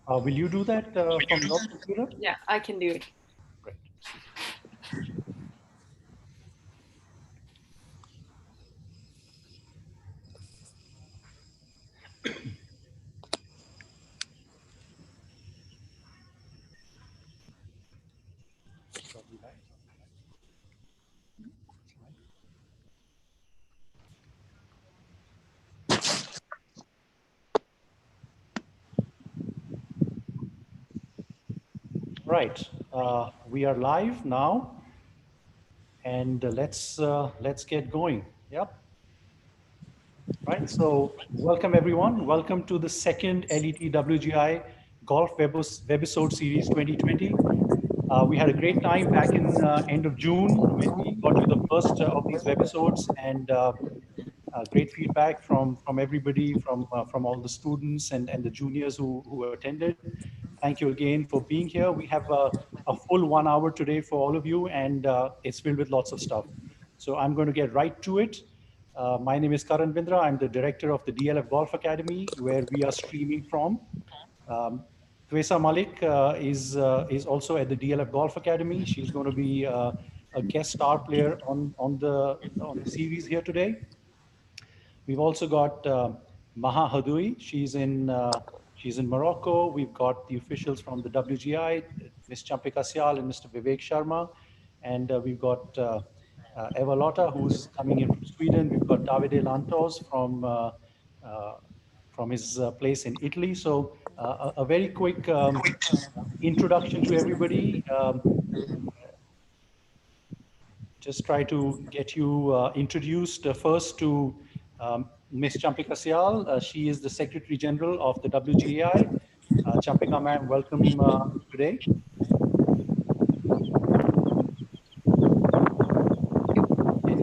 Will you do that from your computer? Yeah, I can do it. Great. Right. We are live now, and let's get going. Yep. Right. So welcome everyone. Welcome to the second LET WGI Golf Webisode Series 2020. We had a great time back in end of June when we got you the first of these webisodes, and great feedback from everybody, from all the students and the juniors who attended. Thank you again for being here. We have a full 1 hour today for all of you, and it's filled with lots of stuff. So I'm going to get right to it. My name is Karan Bindra. I'm the director of the DLF Golf Academy, where we are streaming from. Um, Twesa Malik is also at the DLF Golf Academy. She's going to be a guest star player on the series here today. We've also got Maha Hadoui. She's in Morocco. We've got the officials from the WGI, Ms. Champika Syal and Mr. Vivek Sharma, and we've got Eva Lotta, who's coming in from Sweden. We've got Davide Lantos uh, from his place in Italy. So a very quick introduction to everybody. Just try to get you introduced first to Ms. Champika Syal. She is the Secretary General of the WGAI. Champika ma'am, welcome today.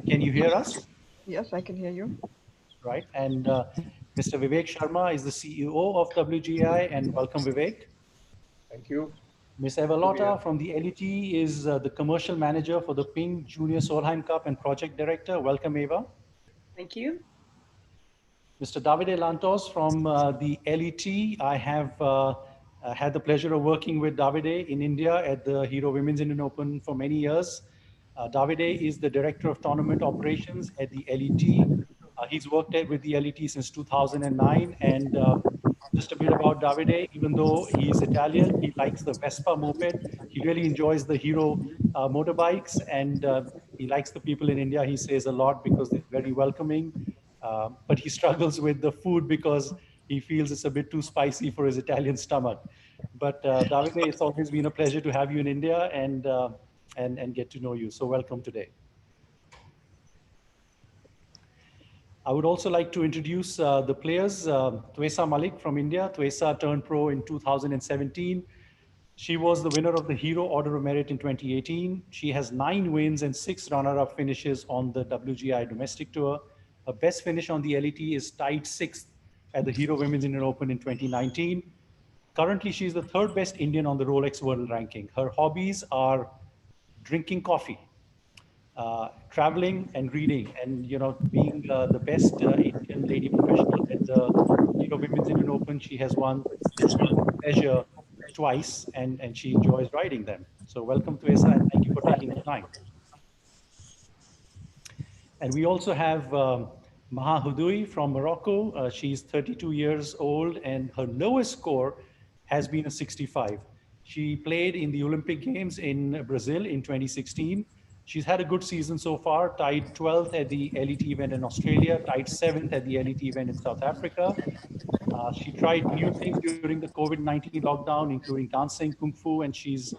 Can you hear us? Yes, I can hear you. Right. And Mr. Vivek Sharma is the CEO of WGAI, and welcome Vivek. Thank you. Ms. Eva Lotta from the LET is the Commercial Manager for the Ping Junior Solheim Cup and Project Director. Welcome Eva. Thank you. Mr. Davide Lantos from the LET. I have had the pleasure of working with Davide in India at the Hero Women's Indian Open for many years. Davide is the Director of Tournament Operations at the LET. He's worked with the LET since 2009. And just a bit about Davide, even though he's Italian, he likes the Vespa moped. He really enjoys the Hero motorbikes, and he likes the people in India, he says a lot, because they're very welcoming. But he struggles with the food because he feels it's a bit too spicy for his Italian stomach. But Davide, it's always been a pleasure to have you in India and get to know you. So welcome today. I would also like to introduce the players. Twesa Malik from India. Twesa turned pro in 2017. She was the winner of the Hero Order of Merit in 2018. She has 9 wins and 6 runner-up finishes on the WGI domestic tour. Her best finish on the LET is tied 6th at the Hero Women's Indian Open in 2019. Currently, she's the 3rd best Indian on the Rolex World Ranking. Her hobbies are drinking coffee, traveling and reading, and being the best Indian lady professional at the Women's Indian Open. She has won pleasure twice, and she enjoys riding them. So welcome to Esa, and thank you for taking the time. And we also have Maha Houdoui from Morocco. She's 32 years old, and her lowest score has been a 65. She played in the Olympic Games in Brazil in 2016. She's had a good season so far, tied 12th at the LET event in Australia, tied 7th at the LET event in South Africa. She tried new things during the COVID-19 lockdown, including dancing, kung fu, and she's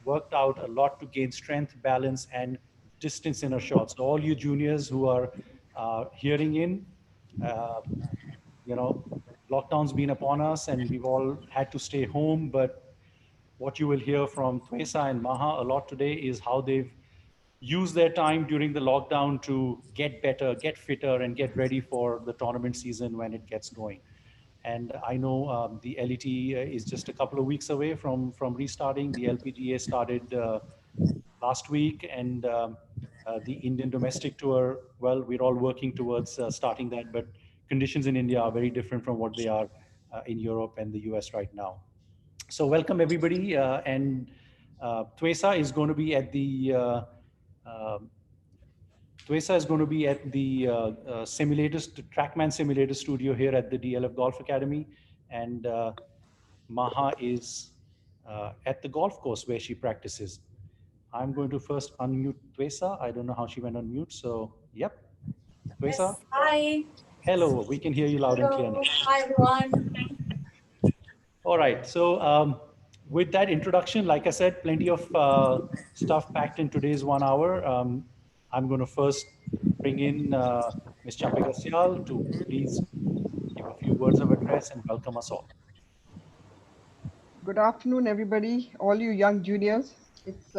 worked out a lot to gain strength, balance, and distance in her shots. So all you juniors who are hearing in, uh, you know, lockdown's been upon us and we've all had to stay home, but what you will hear from Twesa and Maha a lot today is how they've used their time during the lockdown to get better, get fitter, and get ready for the tournament season when it gets going. And I know the LET is just a couple of weeks away from restarting. The LPGA started last week, and the Indian domestic tour, well, we're all working towards starting that, but conditions in India are very different from what they are in Europe and the US right now. So welcome everybody, and Twesa is going to be at the um Twesa is going to be at the TrackMan Simulator Studio here at the DLF Golf Academy, and Maha is at the golf course where she practices. I'm going to first unmute Twesa. I don't know how she went on mute, so yep. Twesa, Yes, hi. hello. We can hear you loud and clear now. Hello. Hi, everyone. All right. So with that introduction, like I said, plenty of stuff packed in today's 1 hour. I'm going to first bring in Ms. Champika Sial to please give a few words of address and welcome us all. Good afternoon, everybody, all you young juniors. It's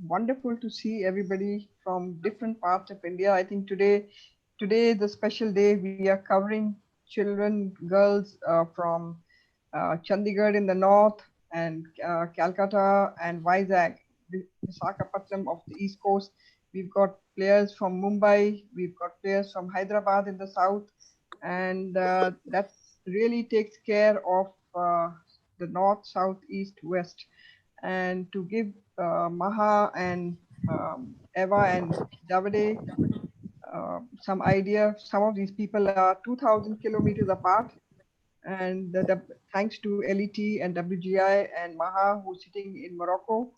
wonderful to see everybody from different parts of India. I think today is a special day. We are covering children, girls from Chandigarh in the north and Calcutta and Vizag, Visakhapatnam of the East Coast. We've got players from Mumbai. We've got players from Hyderabad in the south. And that really takes care of the north, south, east, west. And to give Maha and Eva and Davide some idea, some of these people are 2,000 kilometers apart. And thanks to LET and WGI and Maha, who's sitting in Morocco,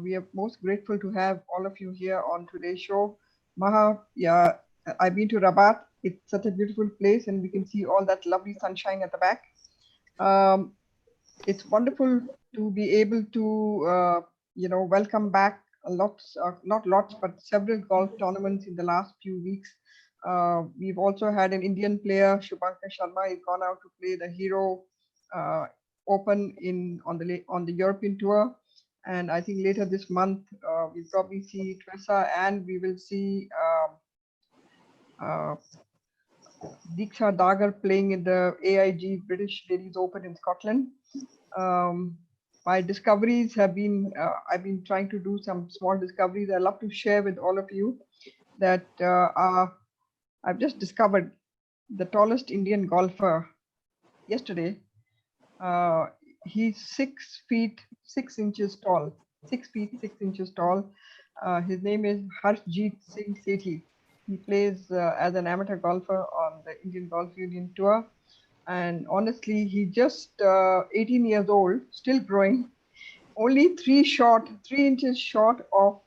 we are most grateful to have all of you here on today's show. Maha, yeah, I've been to Rabat. It's such a beautiful place, and we can see all that lovely sunshine at the back. It's wonderful to be able to, welcome back not lots, but several golf tournaments in the last few weeks. We've also had an Indian player, Shubhankar Sharma, has gone out to play the Hero Open on the European Tour. And I think later this month, we'll probably see Twesa, and we will see Diksha Dagar playing in the AIG British Ladies Open in Scotland. My discoveries have been, I've been trying to do some small discoveries. I love to share with all of you that I've just discovered the tallest Indian golfer yesterday. He's 6 feet 6 inches tall. 6 feet 6 inches tall. His name is Harshjeet Singh Sethi. He plays as an amateur golfer on the Indian Golf Union Tour. And honestly, he's just 18 years old, still growing, only 3 inches short of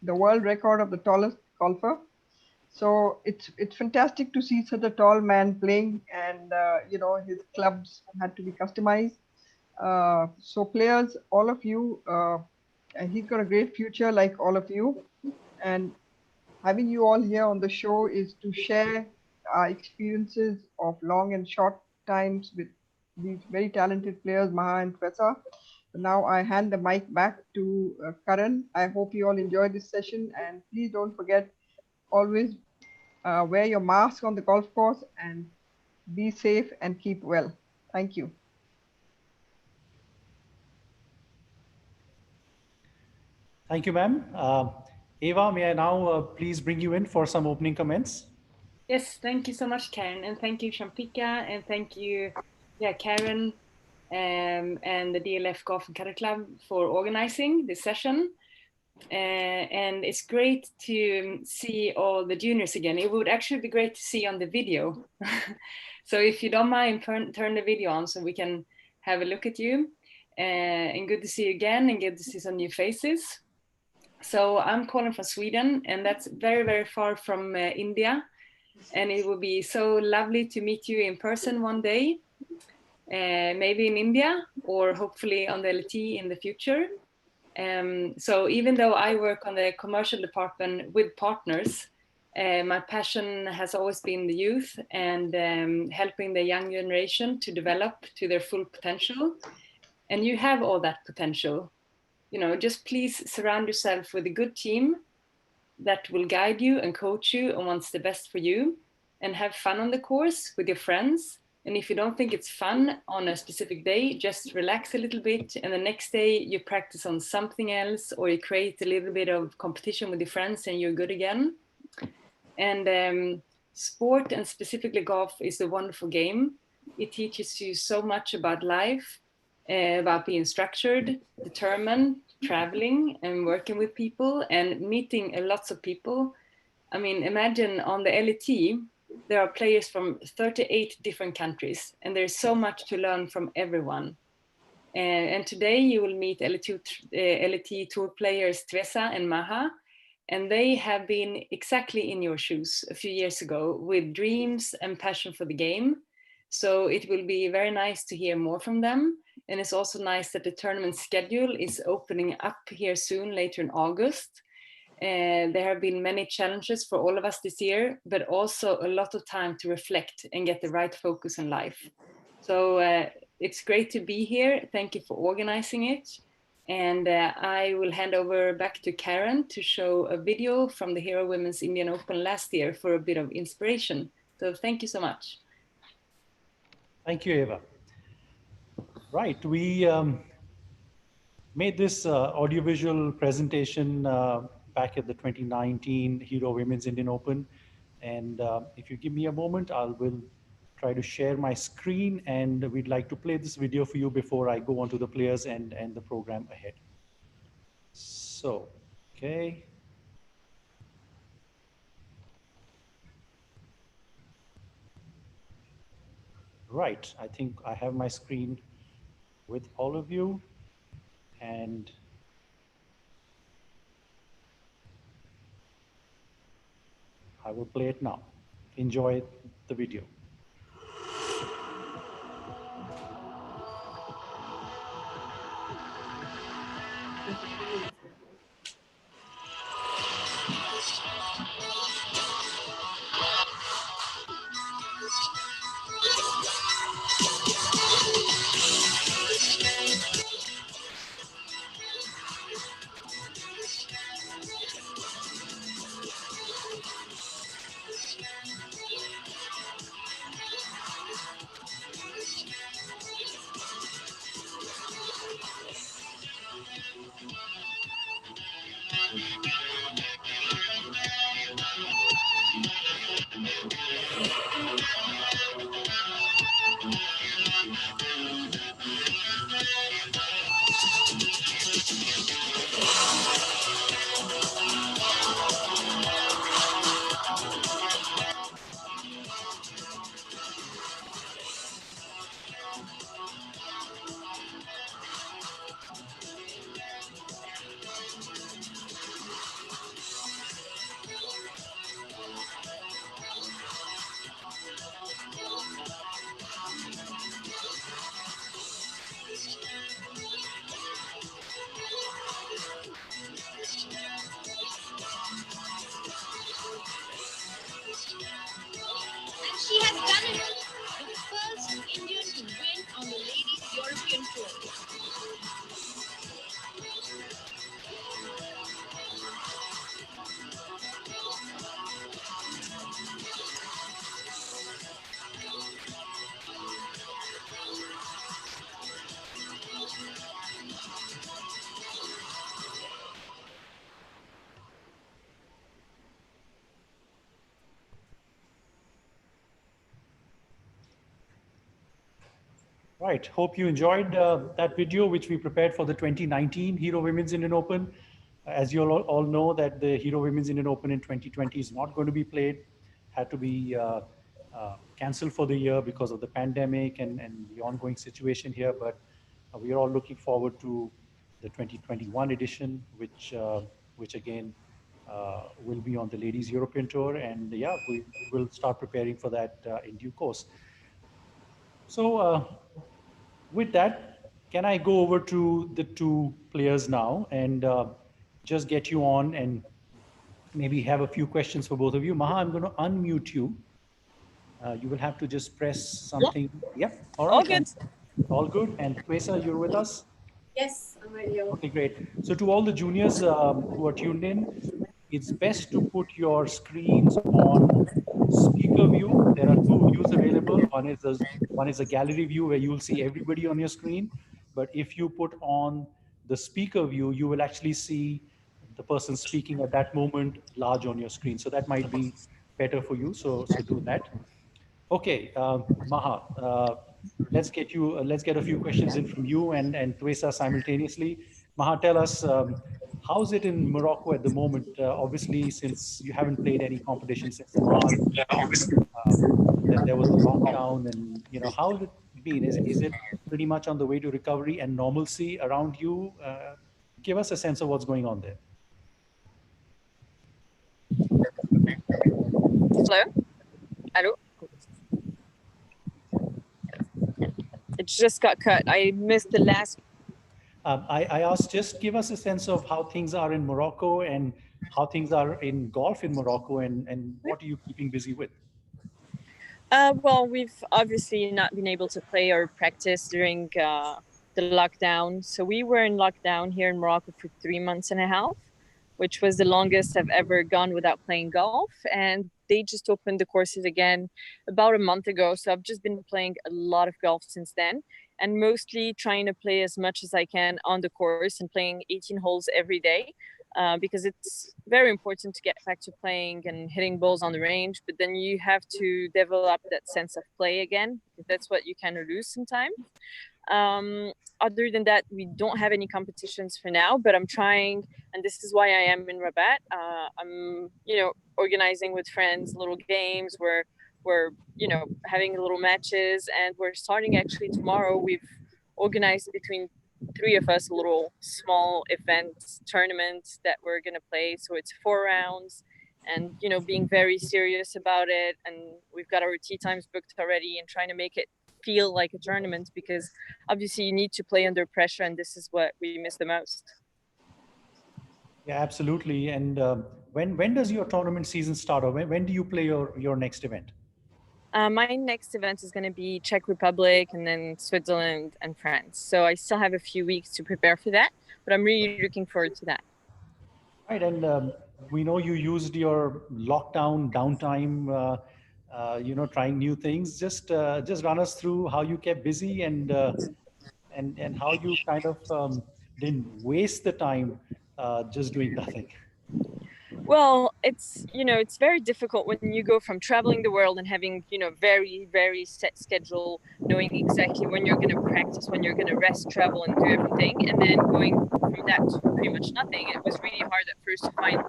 the world record of the tallest golfer. So it's fantastic to see such a tall man playing, and his clubs had to be customized. So players, all of you, he's got a great future like all of you. And having you all here on the show is to share our experiences of long and short times with these very talented players, Maha and Twesa. Now I hand the mic back to Karan. I hope you all enjoy this session, and please don't forget, always wear your mask on the golf course and be safe and keep well. Thank you. Thank you, ma'am. Eva, may I now please bring you in for some opening comments? Yes, thank you so much, Karen, and thank you, Champika, and thank you, Karen, and the DLF Golf and Caddy Club for organizing this session. And it's great to see all the juniors again. It would actually be great to see on the video. So if you don't mind, turn the video on so we can have a look at you. And good to see you again, and good to see some new faces. So I'm calling from Sweden, and that's very, very far from India. And it will be so lovely to meet you in person one day, maybe in India, or hopefully on the LT in the future. So even though I work on the commercial department with partners, my passion has always been the youth and helping the young generation to develop to their full potential. And you have all that potential. Just please surround yourself with a good team that will guide you and coach you and wants the best for you, and have fun on the course with your friends. And if you don't think it's fun on a specific day, just relax a little bit, and the next day you practice on something else, or you create a little bit of competition with your friends and you're good again. And sport, and specifically golf, is a wonderful game. It teaches you so much about life, about being structured, determined, traveling and working with people and meeting lots of people. I mean, imagine on the LET, there are players from 38 different countries, and there's so much to learn from everyone. And today you will meet LET Tour players Tresa and Maha, and they have been exactly in your shoes a few years ago with dreams and passion for the game. So it will be very nice to hear more from them. And it's also nice that the tournament schedule is opening up here soon, later in August. There have been many challenges for all of us this year, but also a lot of time to reflect and get the right focus in life. So it's great to be here. Thank you for organizing it. And I will hand over back to Karen to show a video from the Hero Women's Indian Open last year for a bit of inspiration. So thank you so much. Thank you, Eva. Right, we made this audiovisual presentation back at the 2019 Hero Women's Indian Open. And if you give me a moment, will try to share my screen, and we'd like to play this video for you before I go on to the players and the program ahead. So, okay. Right, I think I have my screen with all of you, and I will play it now. Enjoy the video. She has done it. The first Indian to win on the Ladies European Tour. Right, hope you enjoyed that video which we prepared for the 2019 Hero Women's Indian Open. As you all know that the Hero Women's Indian Open in 2020 is not going to be played, had to be canceled for the year because of the pandemic and the ongoing situation here, but we are all looking forward to the 2021 edition, which again will be on the Ladies European Tour, and yeah, we will start preparing for that in due course. So with that, can I go over to the two players now and just get you on and maybe have a few questions for both of you. Maha, I'm going to unmute you. You will have to just press something. Yep. All right. All good. All good. And Kwesa, you're with us? Yes, I'm ready. Okay, great. So to all the juniors who are tuned in, it's best to put your screens on speaker view. There are two views available. One is a gallery view where you'll see everybody on your screen. But if you put on the speaker view, you will actually see the person speaking at that moment large on your screen. So that might be better for you. So do that. Okay, Maha, let's get a few questions in from you and Twesa simultaneously. Maha, tell us, how's it in Morocco at the moment? Obviously, since you haven't played any competition since March, then there was a lockdown, and how's it been? Is it pretty much on the way to recovery and normalcy around you? Give us a sense of what's going on there. Hello? Hello? It just got cut. I missed the last. I asked, just give us a sense of how things are in Morocco and how things are in golf in Morocco, and what are you keeping busy with? Well, we've obviously not been able to play or practice during the lockdown. So we were in lockdown here in Morocco for 3 months and a half, which was the longest I've ever gone without playing golf. And they just opened the courses again about a month ago. So I've just been playing a lot of golf since then, and mostly trying to play as much as I can on the course and playing 18 holes every day. Because it's very important to get back to playing and hitting balls on the range, but then you have to develop that sense of play again, because that's what you kind of lose sometimes. Other than that, we don't have any competitions for now, but I'm trying, and this is why I am in Rabat. I'm, organizing with friends little games where we're, having little matches, and we're starting actually tomorrow. We've organized between 3 of us a little small event tournament that we're going to play. So it's 4 rounds, and, being very serious about it. And we've got our tee times booked already, and trying to make it feel like a tournament, because obviously you need to play under pressure, and this is what we miss the most. Yeah, absolutely. And when does your tournament season start, or when do you play your next event? My next event is going to be Czech Republic, and then Switzerland and France. So I still have a few weeks to prepare for that, but I'm really looking forward to that. Right, and we know you used your lockdown downtime, trying new things. Just run us through how you kept busy, and how you kind of didn't waste the time just doing nothing. Well, it's very difficult when you go from traveling the world and having very, very set schedule, knowing exactly when you're going to practice, when you're going to rest, travel, and do everything, and then going from that to pretty much nothing. It was really hard at first to find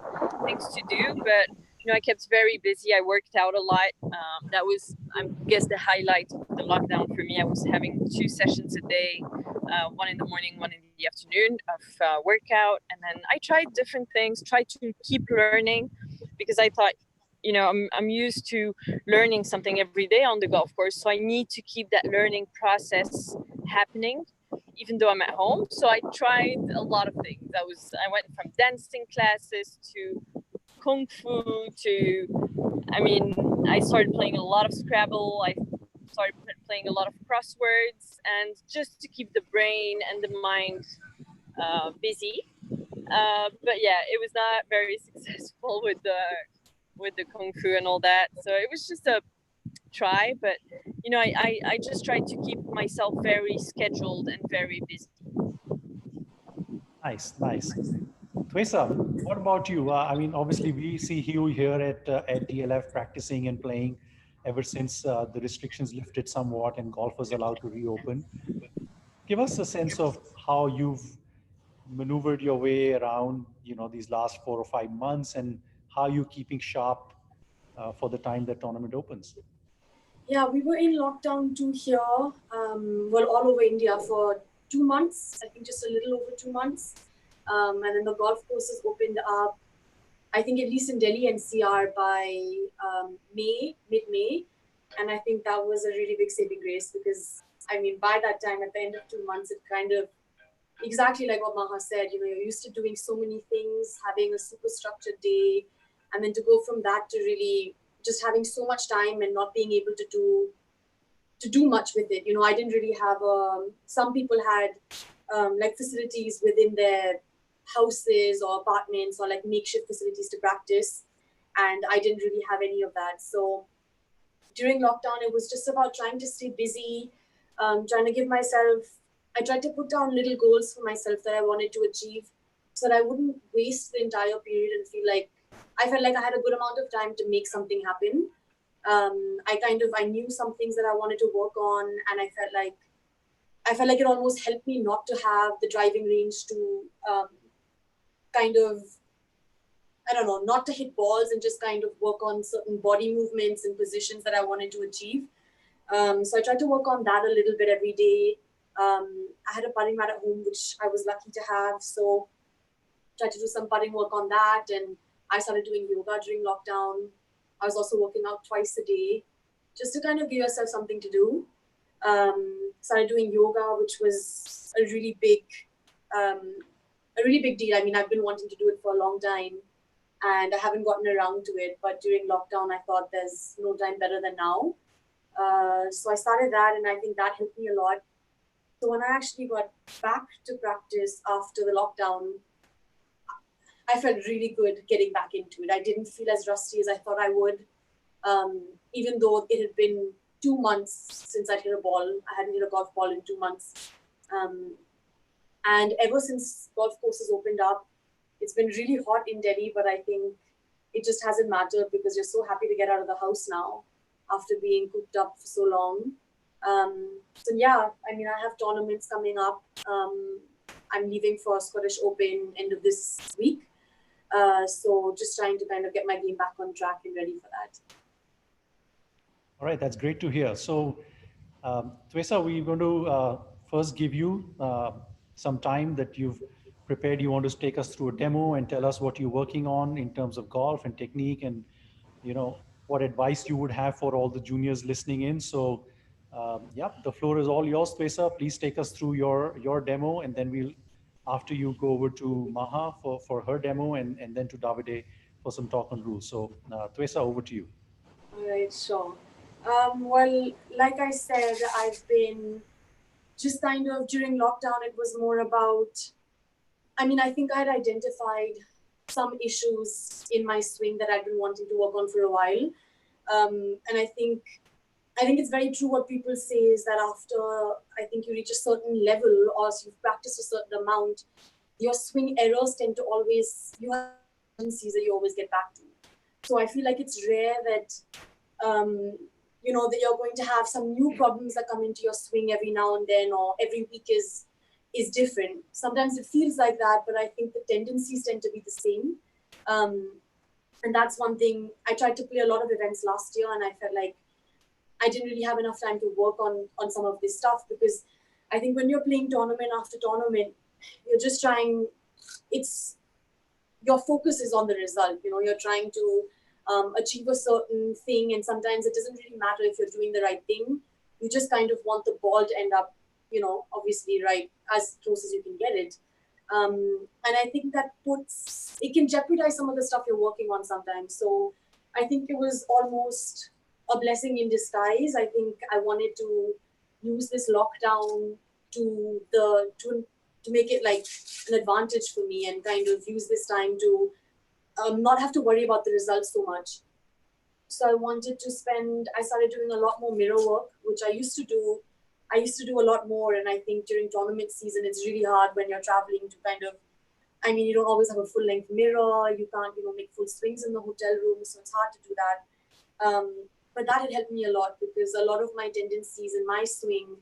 things to do, but I kept very busy. I worked out a lot. That was, I guess, the highlight of the lockdown for me. I was having 2 sessions a day, one in the morning, one in the afternoon of workout. And then I tried different things, tried to keep learning, because I thought, I'm used to learning something every day on the golf course. So I need to keep that learning process happening, even though I'm at home. So I tried a lot of things. I went from dancing classes to Kung Fu to, I started playing a lot of Scrabble. I started playing a lot of crosswords, and just to keep the brain and the mind busy. But yeah, it was not very successful with the Kung Fu and all that. So it was just a try, but I just tried to keep myself very scheduled and very busy. Nice. Twesa, what about you? Obviously we see you here at DLF practicing and playing ever since the restrictions lifted somewhat and golf was allowed to reopen. Give us a sense of how you've maneuvered your way around, these last 4 or 5 months, and how you're keeping sharp for the time the tournament opens. Yeah, we were in lockdown too here, all over India for 2 months, I think just a little over 2 months. And then the golf courses opened up, I think at least in Delhi NCR by mid-May. And I think that was a really big saving grace, because by that time, at the end of 2 months, it kind of, exactly like what Maha said, you're used to doing so many things, having a super structured day, and then to go from that to really just having so much time and not being able to do much with it. I didn't really have, some people had like facilities within their houses or apartments, or like makeshift facilities to practice. And I didn't really have any of that. So during lockdown, it was just about trying to stay busy, trying to give myself, I tried to put down little goals for myself that I wanted to achieve, so that I wouldn't waste the entire period and I felt like I had a good amount of time to make something happen. I knew some things that I wanted to work on, and I felt like it almost helped me not to have the driving range to kind of, I don't know, not to hit balls and just kind of work on certain body movements and positions that I wanted to achieve. So I tried to work on that a little bit every day. I had a putting mat at home, which I was lucky to have. So tried to do some putting work on that. And I started doing yoga during lockdown. I was also working out twice a day, just to kind of give yourself something to do. Started doing yoga, which was a really big deal. I mean, I've been wanting to do it for a long time, and I haven't gotten around to it. But during lockdown, I thought there's no time better than now. So I started that, and I think that helped me a lot. So when I actually got back to practice after the lockdown, I felt really good getting back into it. I didn't feel as rusty as I thought I would, even though it had been 2 months since I'd hit a ball. I hadn't hit a golf ball in 2 months. And ever since golf courses opened up, it's been really hot in Delhi, but I think it just hasn't mattered because you're so happy to get out of the house now after being cooped up for so long. So yeah, I mean, I have tournaments coming up. I'm leaving for Scottish Open end of this week. So just trying to kind of get my game back on track and ready for that. All right, that's great to hear. So, Twesa, we're going to first give you some time that you've prepared. You want to take us through a demo and tell us what you're working on in terms of golf and technique, and what advice you would have for all the juniors listening in. So, yeah, the floor is all yours, Twesa. Please take us through your demo, and then we'll, after you, go over to Maha for her demo, and then to Davide for some talk on rules. So, Twesa, over to you. All right, sure. Well, like I said, I've been just kind of during lockdown, it was more about, I mean, I think I'd identified some issues in my swing that I'd been wanting to work on for a while. And I think it's very true what people say is that after, I think you reach a certain level or you've practiced a certain amount, your swing errors tend to always, you have tendencies that you always get back to. So I feel like it's rare that, that you're going to have some new problems that come into your swing every now and then, or every week is different. Sometimes it feels like that, but I think the tendencies tend to be the same. And that's one thing. I tried to play a lot of events last year, and I felt like I didn't really have enough time to work on some of this stuff, because I think when you're playing tournament after tournament, you're just trying, your focus is on the result. You're trying to achieve a certain thing, and sometimes it doesn't really matter if you're doing the right thing. You just kind of want the ball to end up, obviously right as close as you can get it. And I think that it can jeopardize some of the stuff you're working on sometimes. So I think it was almost a blessing in disguise. I think I wanted to use this lockdown to make it like an advantage for me, and kind of use this time to not have to worry about the results so much. So I started doing a lot more mirror work, which I used to do a lot more. And I think during tournament season, it's really hard when you're traveling to kind of, I mean, you don't always have a full length mirror. You can't, make full swings in the hotel room. So it's hard to do that. But that had helped me a lot, because a lot of my tendencies in my swing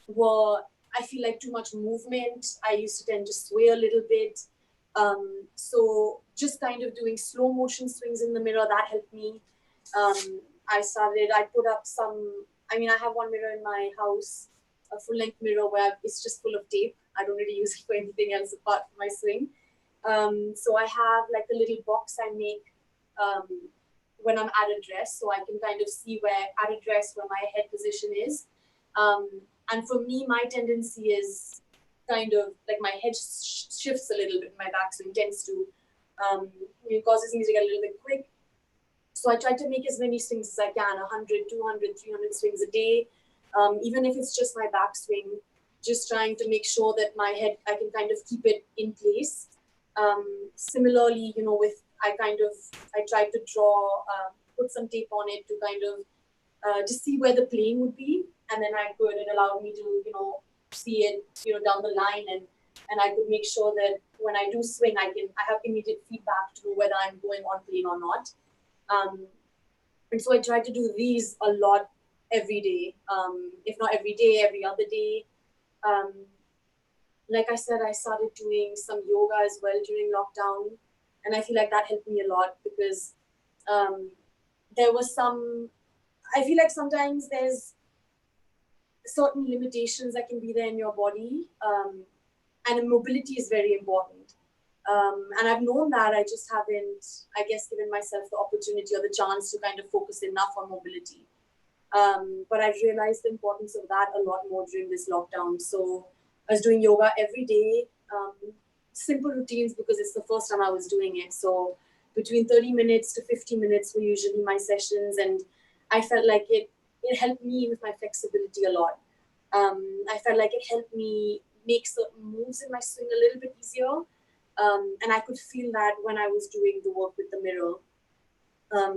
were, I feel like, too much movement. I used to tend to sway a little bit. So just kind of doing slow motion swings in the mirror, that helped me. I put up I have one mirror in my house, a full length mirror where it's just full of tape. I don't really use it for anything else apart from my swing. So I have like a little box I make when I'm at address, so I can kind of see where at address where my head position is. And for me, my tendency is kind of like my head shifts a little bit, my backswing tends to, causes me to get a little bit quick. So I try to make as many swings as I can, 100, 200, 300 swings a day, even if it's just my backswing, just trying to make sure that my head, I can kind of keep it in place. Similarly, I tried to draw, put some tape on it to kind of, to see where the plane would be. And then it allowed me to, see it, down the line. And I could make sure that when I do swing, I have immediate feedback to whether I'm going on plane or not. And so I try to do these a lot every day, if not every day, every other day. Like I said, I started doing some yoga as well during lockdown. And I feel like that helped me a lot because there was I feel like sometimes there's certain limitations that can be there in your body. And mobility is very important. And I've known that, I just haven't, I guess, given myself the opportunity or the chance to kind of focus enough on mobility. But I've realized the importance of that a lot more during this lockdown. So I was doing yoga every day, simple routines because it's the first time I was doing it. So between 30 minutes to 50 minutes were usually my sessions. And I felt like it helped me with my flexibility a lot. I felt like it helped me make certain moves in my swing a little bit easier. And I could feel that when I was doing the work with the mirror.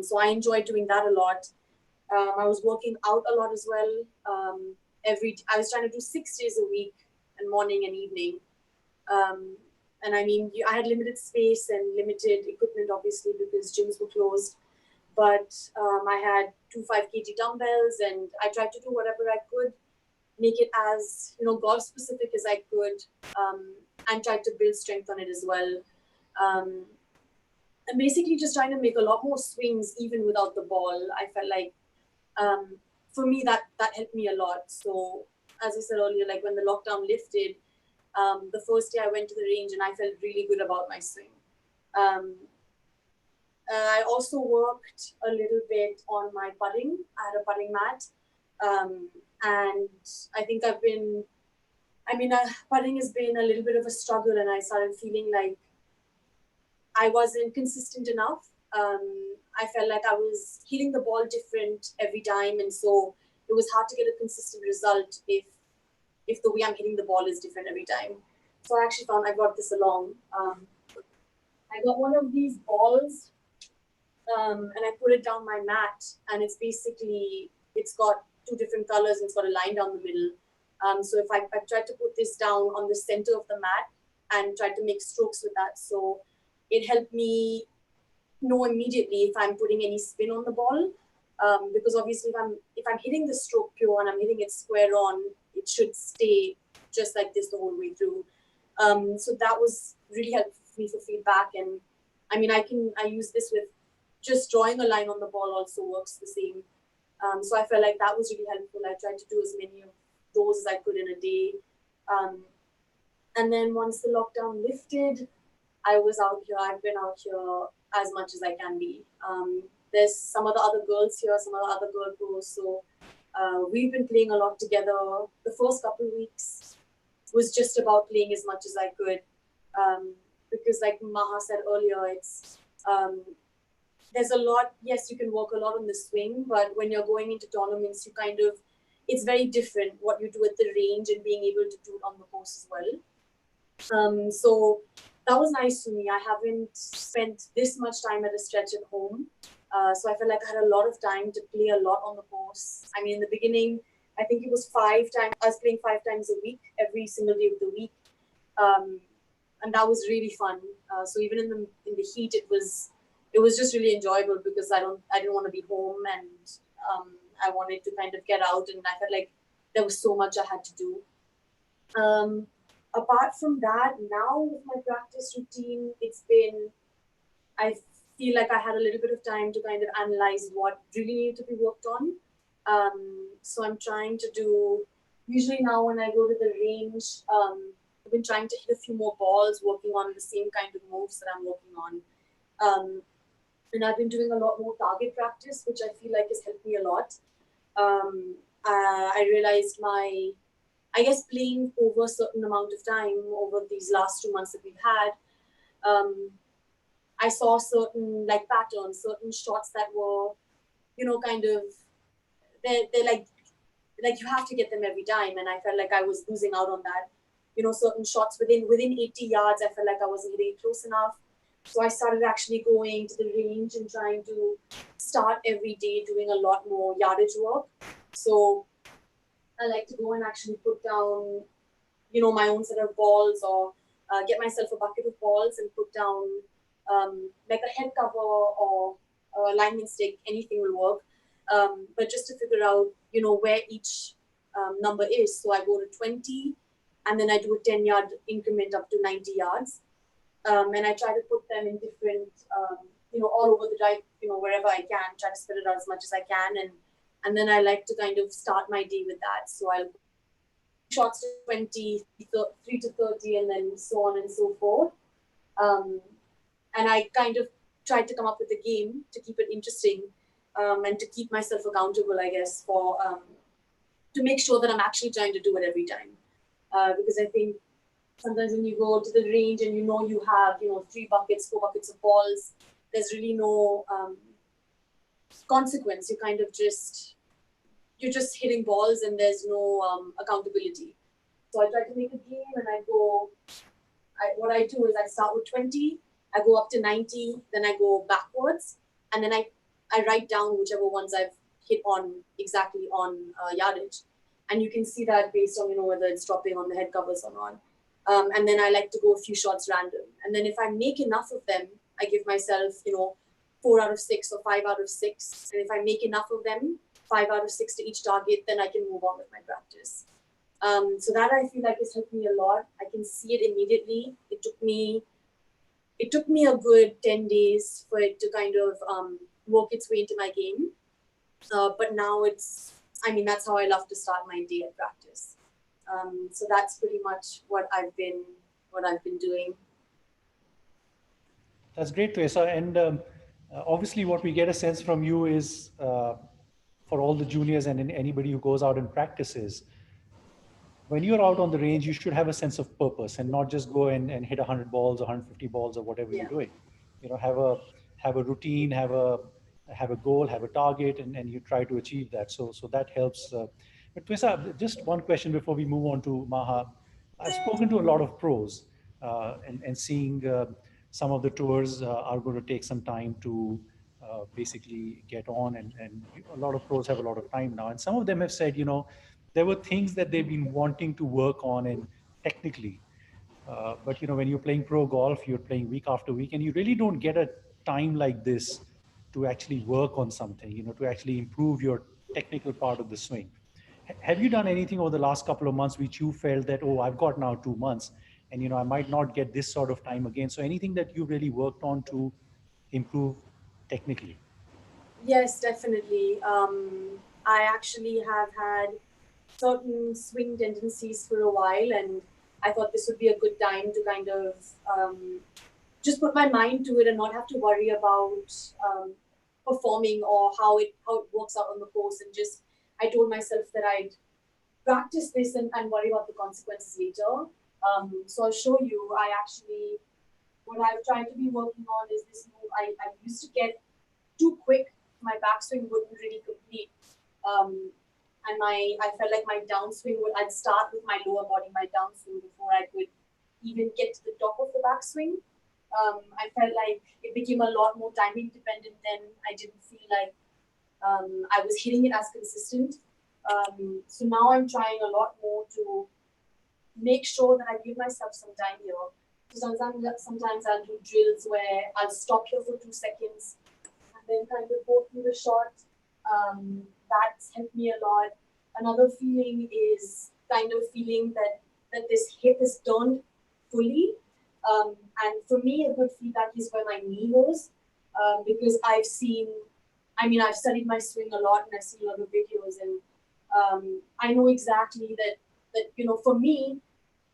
So I enjoyed doing that a lot. I was working out a lot as well. I was trying to do 6 days a week, and morning and evening. And I mean, I had limited space and limited equipment, obviously, because gyms were closed. But I had 5 kg dumbbells, and I tried to do whatever I could, make it as golf specific as I could, and tried to build strength on it as well. And basically just trying to make a lot more swings even without the ball. I felt like for me that helped me a lot. So as I said earlier, like when the lockdown lifted, the first day I went to the range and I felt really good about my swing. I also worked a little bit on my putting. I had a putting mat. And I think putting has been a little bit of a struggle, and I started feeling like I wasn't consistent enough. I felt like I was hitting the ball different every time, and so it was hard to get a consistent result if the way I'm hitting the ball is different every time. So I actually found I brought this along. I got one of these balls, and I put it down my mat, and it's got 2 different colors and it's got a line down the middle. So if I tried to put this down on the center of the mat and tried to make strokes with that, so it helped me know immediately if I'm putting any spin on the ball, because obviously if I'm hitting the stroke pure and I'm hitting it square on, it should stay just like this the whole way through. So that was really helpful for me for feedback. And I mean, I use this with just drawing a line on the ball also works the same. So I felt like that was really helpful. I tried to do as many of those as I could in a day. And then once the lockdown lifted, I was out here. I've been out here as much as I can be. There's some of the other girls here, some of the other girl pros. So we've been playing a lot together. The first couple of weeks was just about playing as much as I could. Because like Maha said earlier, it's there's a lot. Yes, you can work a lot on the swing, but when you're going into tournaments, it's very different what you do at the range and being able to do it on the course as well. So that was nice to me. I haven't spent this much time at a stretch at home. So I felt like I had a lot of time to play a lot on the course. I mean, in the beginning, I think it was 5 times. I was playing 5 times a week, every single day of the week. And that was really fun. So even in the heat, it was just really enjoyable because I didn't want to be home, and I wanted to kind of get out, and I felt like there was so much I had to do. Apart from that, now with my practice routine, I feel like I had a little bit of time to kind of analyze what really needed to be worked on. So I'm trying to do, usually now when I go to the range, I've been trying to hit a few more balls, working on the same kind of moves that I'm working on. And I've been doing a lot more target practice, which I feel like has helped me a lot. I realized I guess playing over a certain amount of time over these last 2 months that we've had, I saw certain like patterns, certain shots that were, kind of, they're like you have to get them every time. And I felt like I was losing out on that. Certain shots within 80 yards, I felt like I wasn't getting close enough. So I started actually going to the range and trying to start every day doing a lot more yardage work. So I like to go and actually put down, my own set of balls, or get myself a bucket of balls and put down like a head cover or line mistake, anything will work. But just to figure out, where each number is. So I go to 20, and then I do a 10-yard increment up to 90 yards. And I try to put them in different, all over the drive, wherever I can, try to spread it out as much as I can. And then I like to kind of start my day with that. So I'll shots to 20, 3 to 30, and then so on and so forth. And I kind of tried to come up with a game to keep it interesting, and to keep myself accountable, I guess, for to make sure that I'm actually trying to do it every time. Because I think sometimes when you go to the range and you have 3 buckets, 4 buckets of balls, there's really no consequence. You kind of you're just hitting balls, and there's no accountability. So I try to make a game, and what I do is I start with 20, I go up to 90, then I go backwards, and then I write down whichever ones I've hit on exactly on yardage. And you can see that based on, whether it's dropping on the head covers or not. And then I like to go a few shots random. And then if I make enough of them, I give myself, 4 out of 6 or 5 out of 6. And if I make enough of them, 5 out of 6 to each target, then I can move on with my practice. So that I feel like has helped me a lot. I can see it immediately. It took me a good 10 days for it to kind of work its way into my game. But now that's how I love to start my day at practice. So that's pretty much what I've been doing. That's great, Teresa. And obviously what we get a sense from you is for all the juniors and anybody who goes out and practices, when you're out on the range, you should have a sense of purpose and not just go and hit 100 balls or 150 balls or whatever you're doing. Have a routine, have a goal, have a target, and you try to achieve that. So that helps. But Teresa, just one question before we move on to Maha. I've spoken to a lot of pros, and seeing some of the tours are going to take some time to basically get on, and a lot of pros have a lot of time now. And some of them have said, there were things that they've been wanting to work on and technically. But when you're playing pro golf, you're playing week after week, and you really don't get a time like this to actually work on something, to actually improve your technical part of the swing. Have you done anything over the last couple of months which you felt that, oh, I've got now 2 months, and I might not get this sort of time again? So anything that you really worked on to improve technically? Yes, definitely. I actually have had certain swing tendencies for a while, and I thought this would be a good time to kind of just put my mind to it and not have to worry about performing or how it works out on the course. And just I told myself that I'd practice this and worry about the consequences later. So I'll show you. What I've tried to be working on is this move. I used to get too quick. My backswing wouldn't really complete. And I felt like my downswing I'd start with my lower body, my downswing, before I could even get to the top of the backswing. I felt like it became a lot more timing dependent then. I didn't feel like I was hitting it as consistent. So now I'm trying a lot more to make sure that I give myself some time here. So sometimes I'll do drills where I'll stop here for 2 seconds and then kind of go through the shot. That's helped me a lot. Another feeling is kind of feeling that this hip is turned fully. And for me, a good feedback is where my knee goes, because I've studied my swing a lot and I've seen a lot of videos, and I know exactly that for me,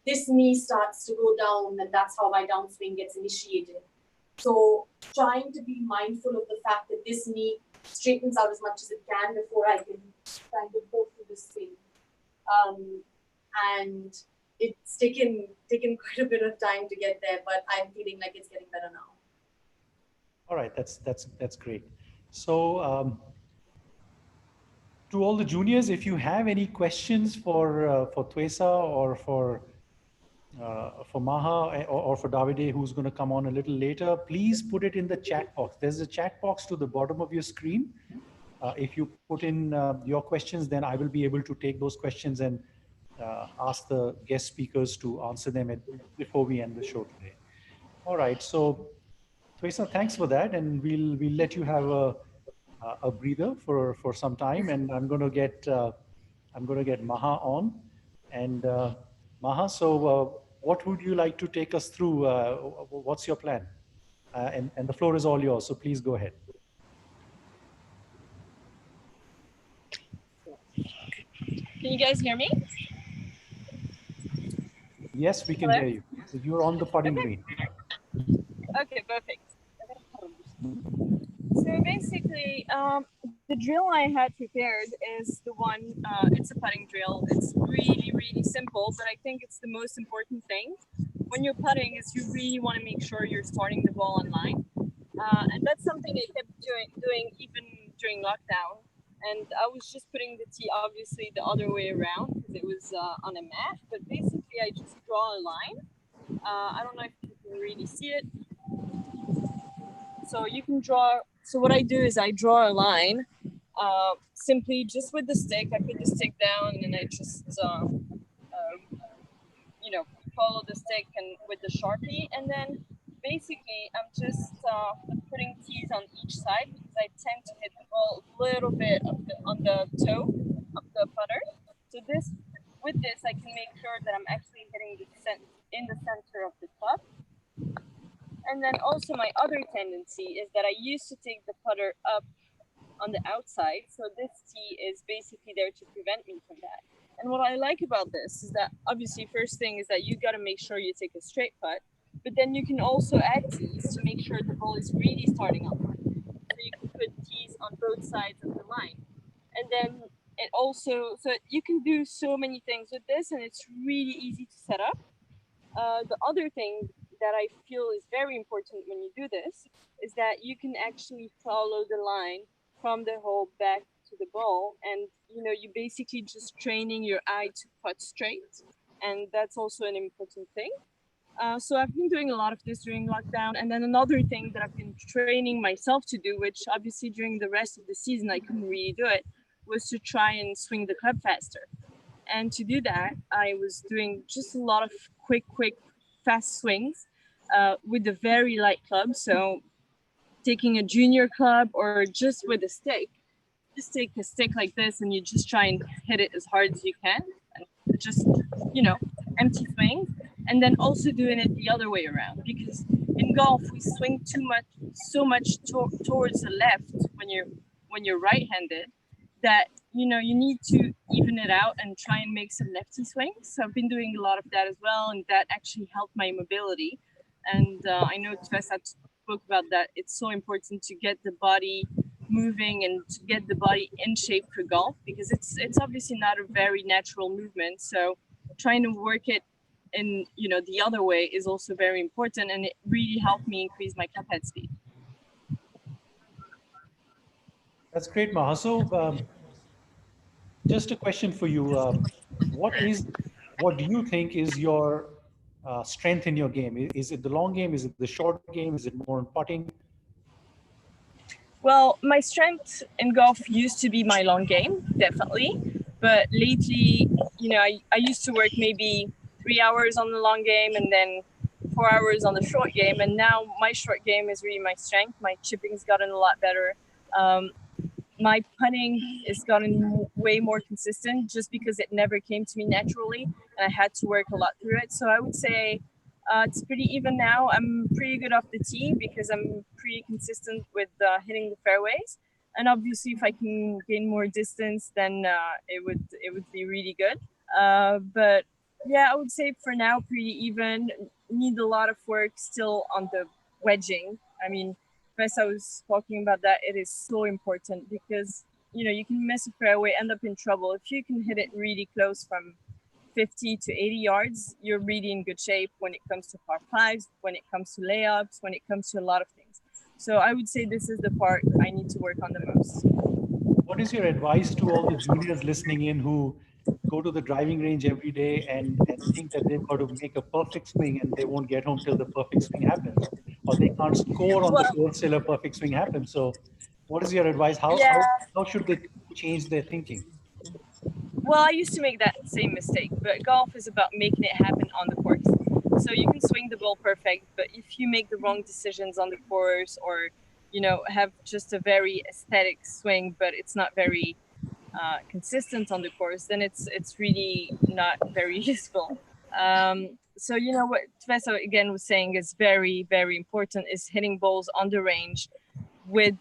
this knee starts to go down, and that's how my downswing gets initiated. So trying to be mindful of the fact that this knee straightens out as much as it can before I can kind of go through this swing. And it's taken quite a bit of time to get there, but I'm feeling like it's getting better now. All right, that's great. So to all the juniors, if you have any questions for Teresa or for Maha or for Davide, who's going to come on a little later, please put it in the chat box. There's a chat box to the bottom of your screen. If you put in your questions, then I will be able to take those questions and ask the guest speakers to answer them before we end the show today. All right, so Teresa, thanks for that, and we'll let you have a breather for some time, and I'm going to get Maha on, and Maha. So, what would you like to take us through? What's your plan? And the floor is all yours. So please go ahead. Can you guys hear me? Yes, we can Hello? hear you. So you're on the putting green. Okay, perfect. So basically, the drill I had prepared is the one, it's a putting drill. It's really, really simple, but I think it's the most important thing. When you're putting is you really want to make sure you're starting the ball on line. And that's something I kept doing even during lockdown. And I was just putting the tee obviously the other way around because it was on a mat. But basically, I just draw a line. I don't know if you can really see it. So you can draw. So what I do is I draw a line simply just with the stick. I put the stick down and I just, you know, follow the stick and with the Sharpie. And then basically I'm just putting tees on each side because I tend to hit the ball a little bit on the toe of the putter. So with this, I can make sure that I'm actually hitting in the center of the club. And then also my other tendency is that I used to take the putter up on the outside. So this tee is basically there to prevent me from that. And what I like about this is that obviously first thing is that you got to make sure you take a straight putt, but then you can also add tees to make sure the ball is really starting on line. So you can put tees on both sides of the line. And then it also, so you can do so many things with this and it's really easy to set up. The other thing that I feel is very important when you do this is that you can actually follow the line from the hole back to the ball, and you know you're basically just training your eye to putt straight, and that's also an important thing. So I've been doing a lot of this during lockdown, and then another thing that I've been training myself to do, which obviously during the rest of the season I couldn't really do it, was to try and swing the club faster. And to do that, I was doing just a lot of quick, fast swings with a very light club. So taking a junior club or just with a stick, just take a stick like this and you just try and hit it as hard as you can. And just, you know, empty swing. And then also doing it the other way around, because in golf we swing so much towards the left when you're right-handed, that you know you need to even it out and try and make some lefty swings. So I've been doing a lot of that as well, and that actually helped my mobility. And I know Tessa spoke about that. It's so important to get the body moving and to get the body in shape for golf, because it's obviously not a very natural movement. So trying to work it in, you know, the other way is also very important, and it really helped me increase my club head speed. That's great, Maha. So just a question for you. What do you think is your strength in your game? Is it the long game? Is it the short game? Is it more in putting? Well, my strength in golf used to be my long game, definitely. But lately, you know, I used to work maybe 3 hours on the long game and then 4 hours on the short game. And now my short game is really my strength. My chipping's gotten a lot better. My putting has gotten way more consistent just because it never came to me naturally and I had to work a lot through it. So I would say it's pretty even now. I'm pretty good off the tee because I'm pretty consistent with hitting the fairways. And obviously, if I can gain more distance, then it would be really good. But yeah, I would say for now, pretty even. Need a lot of work still on the wedging. I mean, first I was talking about that. It is so important because you know you can miss a fairway, end up in trouble. If you can hit it really close from 50 to 80 yards, you're really in good shape when it comes to par fives, when it comes to layups, when it comes to a lot of things. So I would say this is the part I need to work on the most. What is your advice to all the juniors listening in who go to the driving range every day and think that they've got to make a perfect swing and they won't get home till the perfect swing happens, or they can't score on the course till a perfect swing happens? So what is your advice? How should they change their thinking? Well, I used to make that same mistake, but golf is about making it happen on the course. So you can swing the ball perfect, but if you make the wrong decisions on the course, or have just a very aesthetic swing, but it's not very consistent on the course, then it's really not very useful. So what Tvesa again was saying is very, very important, is hitting balls on the range with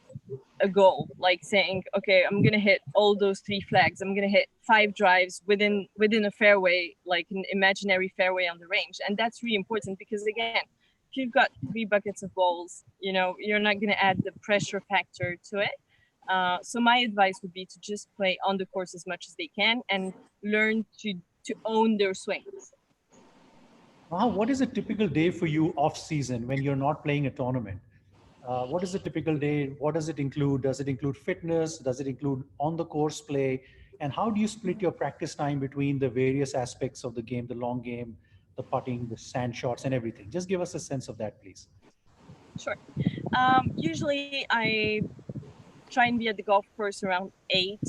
a goal, like saying, okay, I'm gonna hit all those 3 flags, I'm gonna hit 5 drives within a fairway, like an imaginary fairway on the range. And that's really important, because again, if you've got 3 buckets of balls, you're not gonna add the pressure factor to it. So my advice would be to just play on the course as much as they can and learn to own their swings. What is a typical day for you off season when you're not playing a tournament? What is a typical day? What does it include? Does it include fitness? Does it include on the course play? And how do you split your practice time between the various aspects of the game, the long game, the putting, the sand shots, and everything? Just give us a sense of that, please. Sure. Usually I try and be at the golf course around 8.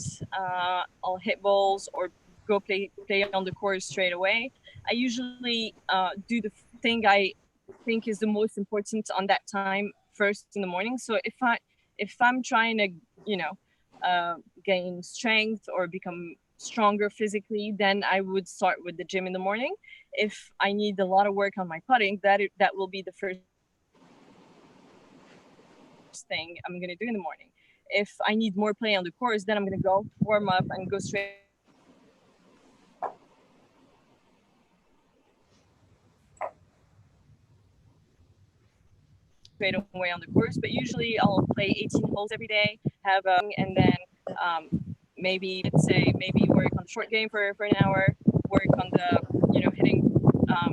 I'll hit balls or go play on the course straight away. I usually do the thing I think is the most important on that time first in the morning. So if I'm trying to gain strength or become stronger physically, then I would start with the gym in the morning. If I need a lot of work on my putting, that will be the first thing I'm gonna do in the morning. If I need more play on the course, then I'm gonna go warm up and go straight away on the course. But usually I'll play 18 holes every day, have and then maybe work on the short game for an hour, work on the hitting.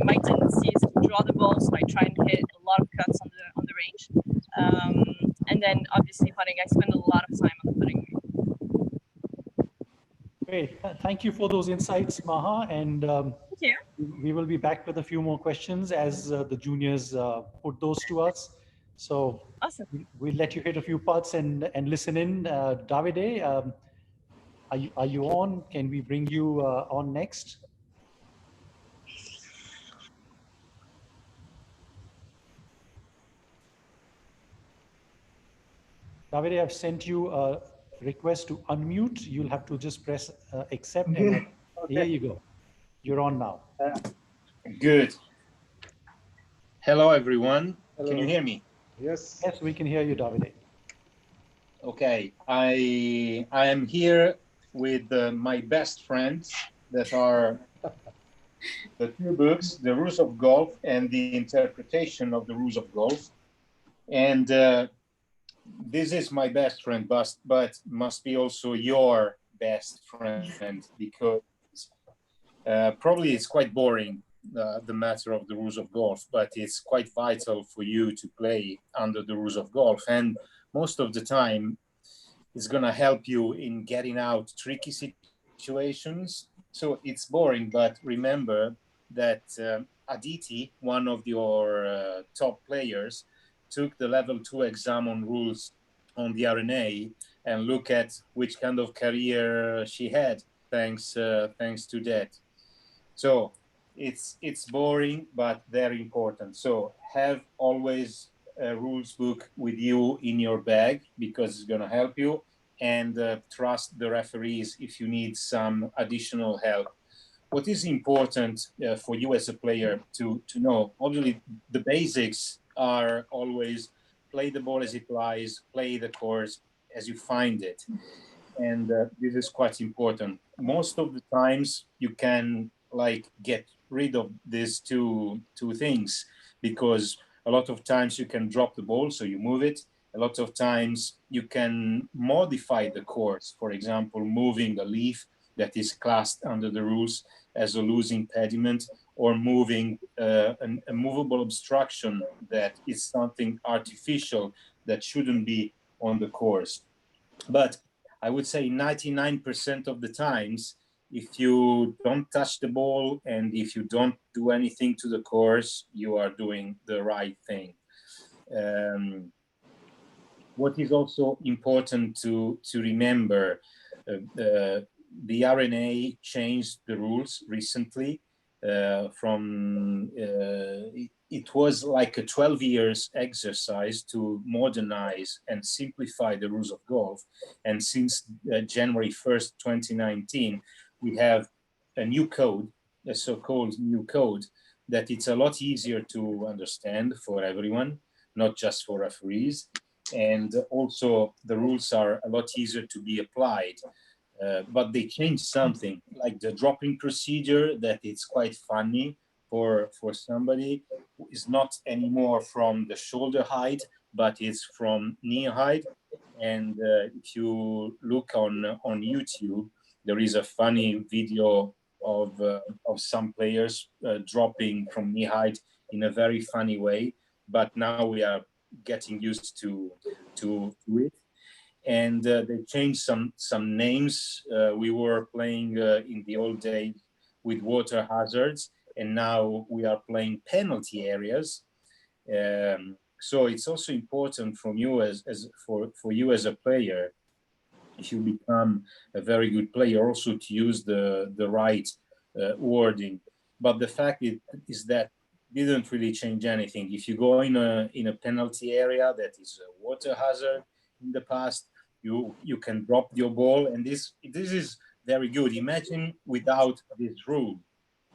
My tendency is to draw the ball, so I try and hit a lot of cuts on the range. And then obviously putting, I spend a lot of time on the putting. Great. Thank you for those insights, Maha. And Thank you. we will be back with a few more questions as the juniors put those to us. So awesome. We'll let you hit a few putts and listen in. Davide, are you on? Can we bring you on next? Davide, I've sent you a request to unmute. You'll have to just press accept. And Okay. here you go. You're on now. Good. Hello, everyone. Hello. Can you hear me? Yes. Yes, we can hear you, Davide. Okay. I am here with my best friends that are the 2 books, The Rules of Golf and The Interpretation of the Rules of Golf. And this is my best friend, but must be also your best friend, because probably it's quite boring, the matter of the rules of golf, but it's quite vital for you to play under the rules of golf. And most of the time, it's going to help you in getting out tricky situations. So it's boring, but remember that Aditi, one of your top players, took the level 2 exam on rules on the RNA, and look at which kind of career she had thanks to that. So it's boring, but very important. So have always a rules book with you in your bag, because it's going to help you, and trust the referees if you need some additional help. What is important for you as a player to know, obviously the basics are always play the ball as it lies, play the course as you find it. And this is quite important. Most of the times you can get rid of these two things, because a lot of times you can drop the ball, so you move it. A lot of times you can modify the course, for example, moving a leaf that is classed under the rules as a loose impediment, or moving a movable obstruction that is something artificial that shouldn't be on the course. But I would say 99% of the times, if you don't touch the ball and if you don't do anything to the course, you are doing the right thing. What is also important to remember, the RNA changed the rules recently, it was like a 12 years exercise to modernize and simplify the rules of golf. And since January 1st, 2019, we have a new code, a so-called new code, that it's a lot easier to understand for everyone, not just for referees. And also the rules are a lot easier to be applied. But they changed something, like the dropping procedure, that it's quite funny for somebody. Is not anymore from the shoulder height, but it's from knee height. And if you look on YouTube, there is a funny video of some players dropping from knee height in a very funny way. But now we are getting used to it. And they changed some names. We were playing in the old days with water hazards, and now we are playing penalty areas. So it's also important from you for you as a player, if you become a very good player, also to use the right wording. But the fact is that didn't really change anything. If you go in a penalty area that is a water hazard in the past, you can drop your ball, and this is very good. Imagine without this rule,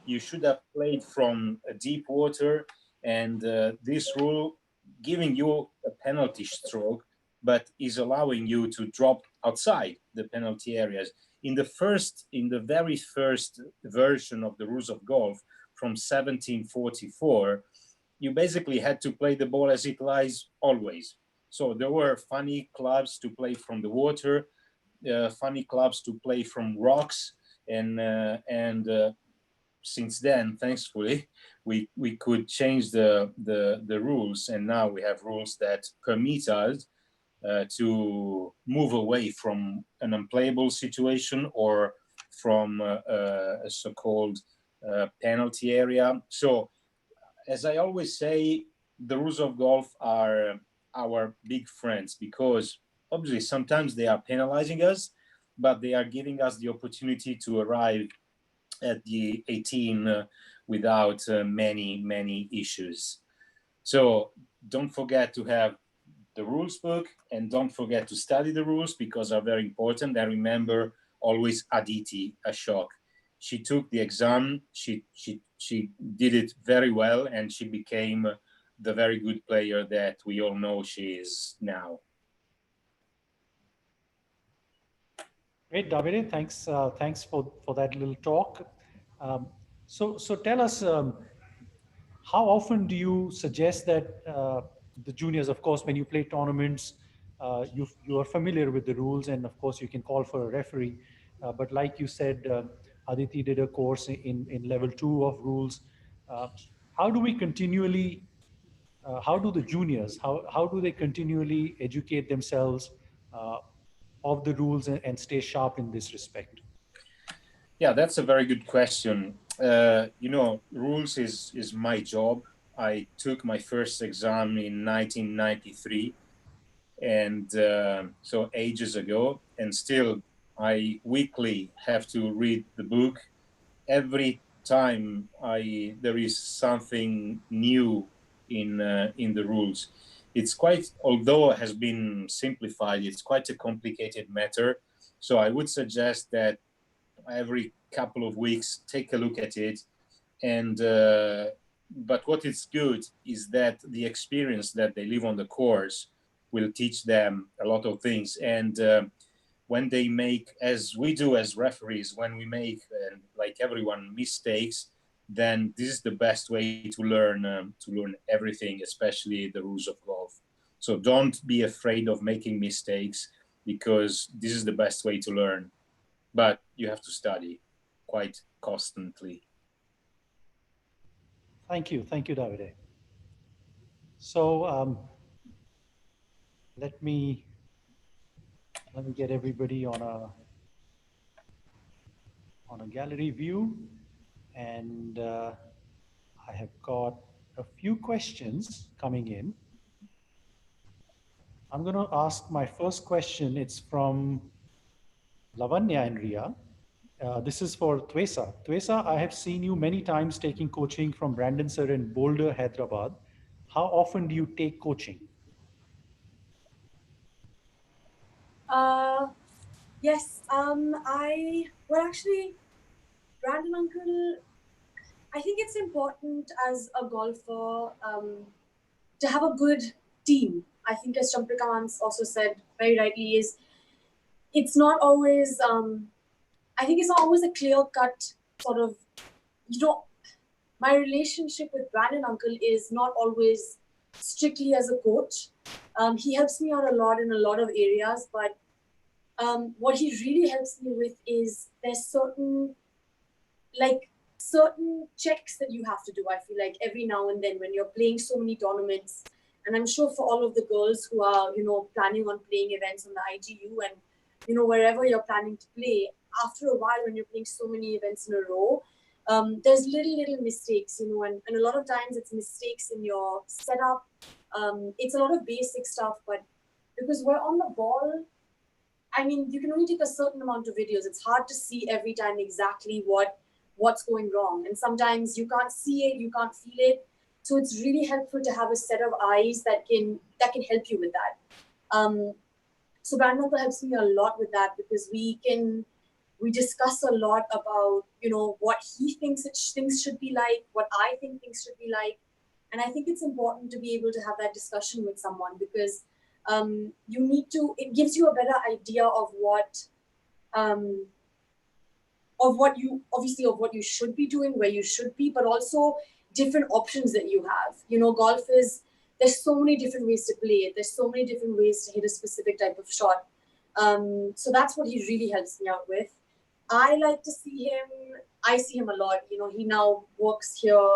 you should have played from a deep water, and this rule giving you a penalty stroke, but is allowing you to drop outside the penalty areas. In the very first version of the rules of golf from 1744, you basically had to play the ball as it lies always. So there were funny clubs to play from the water, funny clubs to play from rocks, and since then, thankfully, we could change the rules, and now we have rules that permit us to move away from an unplayable situation or from a so-called penalty area. So, as I always say, the rules of golf are our big friends, because obviously sometimes they are penalizing us, but they are giving us the opportunity to arrive at the 18 without many issues. So don't forget to have the rules book, and don't forget to study the rules, because are very important. And remember always Aditi Ashok. She took the exam, she did it very well, and she became the very good player that we all know she is now. Great, Davide. Thanks for that little talk. So tell us, how often do you suggest that the juniors, of course, when you play tournaments, you are familiar with the rules, and of course you can call for a referee. But like you said, Aditi did a course in level 2 of rules. How do we continually? How do the juniors? How do they continually educate themselves uh, of the rules and stay sharp in this respect? Yeah, that's a very good question. Rules is my job. I took my first exam in 1993, and so ages ago, and still I weekly have to read the book. Every time there is something new in the rules. It's quite, although it has been simplified, it's quite a complicated matter. So I would suggest that every couple of weeks take a look at it. And but what is good is that the experience that they live on the course will teach them a lot of things. And when they make, as we do as referees, when we make, like everyone, mistakes, then this is the best way to learn everything, especially the rules of golf. So don't be afraid of making mistakes, because this is the best way to learn. But you have to study quite constantly. Thank you, Davide. So let me get everybody on a gallery view, and I have got a few questions coming in. I'm going to ask my first question. It's from Lavanya and Ria. This is for Twesa. Twesa, I have seen you many times taking coaching from Brandon sir in Boulder, Hyderabad. How often do you take coaching? Yes. Well, actually, Brandon Uncle, I think it's important as a golfer to have a good team. I think, as Champika once also said very rightly, is it's not always. I think it's not always a clear cut sort of. My relationship with Brandon Uncle is not always strictly as a coach. He helps me out a lot in a lot of areas, but what he really helps me with is there's certain checks that you have to do. I feel like every now and then when you're playing so many tournaments, and I'm sure for all of the girls who are planning on playing events on the IGU and wherever you're planning to play, after a while when you're playing so many events in a row, there's little mistakes, and a lot of times it's mistakes in your setup. It's a lot of basic stuff, but because we're on the ball, I mean, you can only take a certain amount of videos. It's hard to see every time exactly what's going wrong, and sometimes you can't see it, you can't feel it. So it's really helpful to have a set of eyes that can help you with that. So Brandon helps me a lot with that because we discuss a lot about what he thinks things should be like, what I think things should be like, and I think it's important to be able to have that discussion with someone because it gives you a better idea of what you should be doing, where you should be, but also different options that you have. Golf there's so many different ways to play it. There's so many different ways to hit a specific type of shot. So that's what he really helps me out with. I like to see him. I see him a lot. He now works here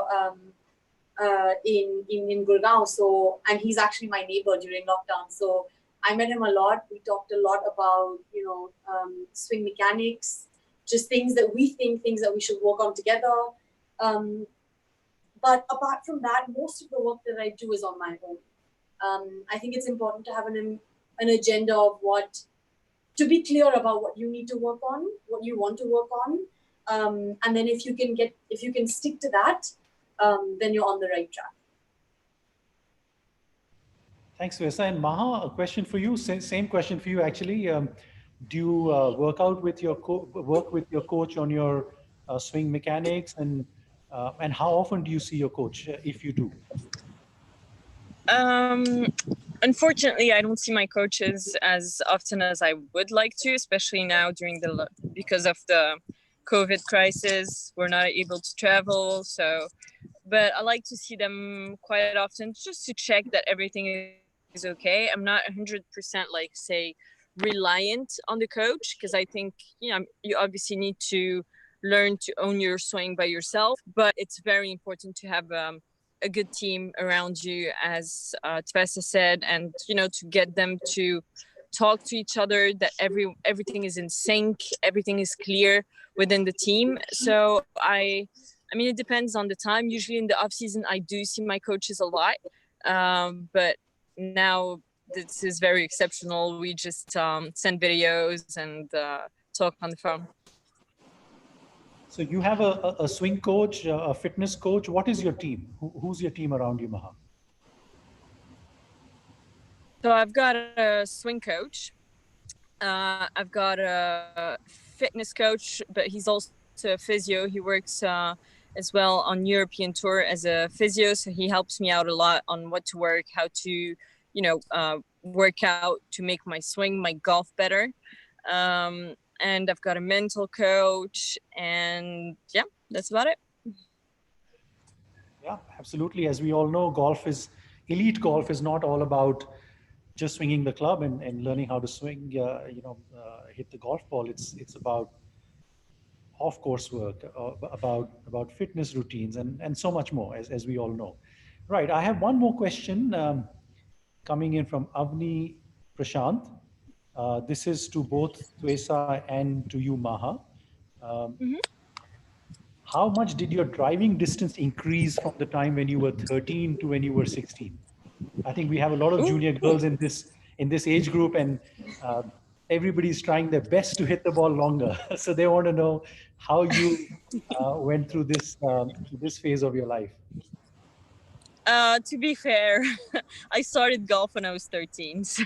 in Gurgaon. So, and he's actually my neighbor during lockdown. So I met him a lot. We talked a lot about swing mechanics, just things that we should work on together. But apart from that, most of the work that I do is on my own. I think it's important to have an agenda of to be clear about what you need to work on, what you want to work on, and then if you can stick to that, then you're on the right track. Thanks, Vesa. And Maha, a question for you. Same question for you, actually. Do you work with your coach on your swing mechanics, and how often do you see your coach, if you do? Unfortunately, I don't see my coaches as often as I would like to, especially now because of the COVID crisis. We're not able to travel, but I like to see them quite often just to check that everything is okay. I'm not 100% reliant on the coach because I think you obviously need to learn to own your swing by yourself, but it's very important to have a good team around you, as Tvesa said, and to get them to talk to each other, that everything is in sync, everything is clear within the team. So I mean, it depends on the time. Usually in the off season, I do see my coaches a lot, but now this is very exceptional. We just send videos and talk on the phone. So you have a swing coach, a fitness coach. What is your team? Who's your team around you, Maha? So I've got a swing coach. I've got a fitness coach, but he's also a physio. He works as well on European tour as a physio. So he helps me out a lot on what to work, how to, work out to make my swing, my golf better. And I've got a mental coach, and yeah, that's about it. Yeah, absolutely. As we all know, elite golf is not all about just swinging the club and learning how to swing, hit the golf ball. It's about off-course work, about fitness routines, and so much more, as we all know. Right. I have one more question coming in from Avni Prashant. This is to both Twesa and to you, Maha. How much did your driving distance increase from the time when you were 13 to when you were 16? I think we have a lot of junior girls in this age group, and everybody's trying their best to hit the ball longer. So they want to know how you went through this phase of your life. To be fair, I started golf when I was 13, so